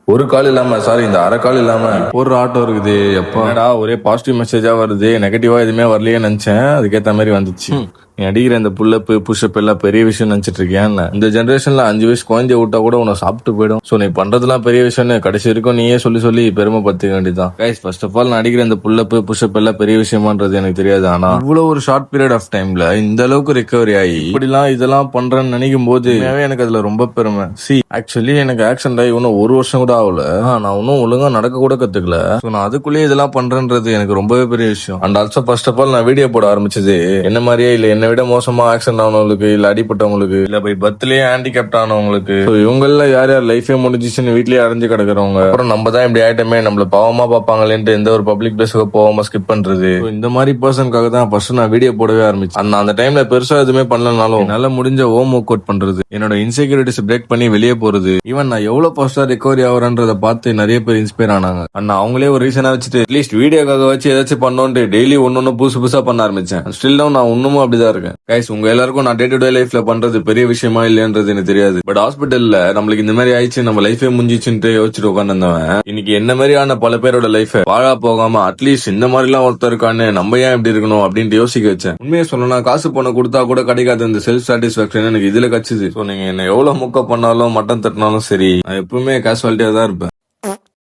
ஒரு கால் இல்லாம சாரி இந்த அரை கால் இல்லாம ஒரு ஆட்டோ இருக்குது. எப்படா ஒரே பாசிட்டிவ் மெசேஜா வருது, நெகட்டிவா எதுவுமே வரலையே நினைச்சேன். அதுக்கேத்த மாதிரி வந்துச்சு. நீ அடிக்கிற இந்த புல்லப்பு புஷ்அப் எல்லாம் பெரிய விஷயம் நினைச்சிட்டு இருக்கியா? இந்த ஜென்ரேஷன்ல 5 வயசு குழந்தைய விட்டா கூட உன்னை சாப்பிட்டு போயிடும். சோ நீ பண்றதுலாம் பெரிய விஷயம்னு கடைசி வரைக்கும் நீயே சொல்லி சொல்லி பெருமை பத்துக்க வேண்டியதான். கைஸ், ஃபர்ஸ்ட் ஆஃப் ஆல் நான் அடிக்கிற இந்த புல்லப்பு புஷ்அப் எல்லாம் பெரிய விஷயமான்றது எனக்கு தெரியாது. ஆனா இவ்வளவு ஒரு ஷார்ட் பீரியட் ஆஃப் டைம்ல இந்த அளவுக்கு ரிகவரி ஆகி இப்படிலாம் இதெல்லாம் பண்றேன்னு நினைக்கும் போது எனக்கு அதுல ரொம்ப பெருமை. ஆக்சுவலி எனக்கு ஆக்சிடென்ட் ஆகி இன்னும் 1 வருஷம் கூட ஆகல. நான் இன்னும் ஒழுங்கா நடக்க கூட கத்துக்கல. நான் அதுக்குள்ளேயே இதெல்லாம் பண்றேன்றது எனக்கு ரொம்பவே பெரிய விஷயம். And also first of all நான் வீடியோ போட ஆரம்பிச்சது என்ன மாதிரியே இல்ல, என்னை விட மோசமா ஆக்சிடென்ட் ஆனவங்களுக்கு, இல்ல அடிப்பட்டவங்களுக்கு, இல்ல போய் பர்த்லயே ஹேண்டிகேப்ட் ஆனவங்களுக்கு, இவங்கள யார் யார் லைஃபே முடிஞ்சிச்சுன்னு வீட்லயே அடைஞ்சு கிடக்குறவங்க, அப்புறம் நம்ம தான் இப்படி ஆயிட்டமே நம்மள பாவமா பாப்பாங்களேன்ட்டு எந்த ஒரு பப்ளிக் பிளேஸுக்கு போகாம ஸ்கிப் பண்றது, இந்த மாதிரி பர்சனுக்காக தான் ஃபர்ஸ்ட் நான் வீடியோ போடவே ஆரம்பிச்சேன். அந்த டைம்ல பெருசா எதுவுமே பண்ணலனாலும் என்னால முடிஞ்ச ஹோம் ஒர்க் அவுட் பண்றது, என்னோட இன்செக்யூரிட்டிஸ் பிரேக் பண்ணி வெளியே போறது, ஈவன் நான் எவ்வளவு ஃபாஸ்டா ரிகவரி ஆகுறன்றத பார்த்து நிறைய பேர் இன்ஸ்பயர் ஆனாங்க. அண்ணா அவங்களே ஒரு ரீசனா வச்சுட்டு அட்லீஸ்ட் வீடியோக்காக வச்சு ஏதாச்சும் பண்ணோன்ட்டு டெய்லி ஒன்னொன்னு புதுசு புதுசா பண்ண ஆரம்பிச்சேன். ஸ்டில் நான் இன்னமும் அப்படிதான் இருக்கேன். கைஸ், உங்க எல்லாருக்கும் நான் டே டு டே லைஃப்ல பண்றது பெரிய விஷயமா இல்லையன்றது எனக்கு தெரியாது. பட் ஹாஸ்பிட்டல்ல நம்மளுக்கு இந்த மாதிரி ஆயிடுச்சு, நம்ம லைஃபே முடிஞ்சிச்சுன்னு யோசிச்சுட்டு உட்காந்துருந்தவன் இன்னைக்கு என்ன மாதிரியான பல பேரோட லைஃப் வாழா போகாம அட்லீஸ்ட் இந்த மாதிரி எல்லாம் ஒருத்தர் இருக்கான்னு நம்ம ஏன் இப்படி இருக்கணும் அப்படின்ட்டு யோசிக்க வச்சேன். உண்மையை சொல்லணும்னா காசு பணம் கொடுத்தா கூட கிடைக்காத இந்த செல்ஃப் சாட்டிஸ்பாக்சன் எனக்கு இதுல கட்சிது. சோ நீங்க என்ன எவ்வளவு முக்க பண்ணாலும் மட்டன் தட்டினாலும் சரி, நான் எப்பவுமே கேஷுவாலிட்டியா தான் இருப்பேன்.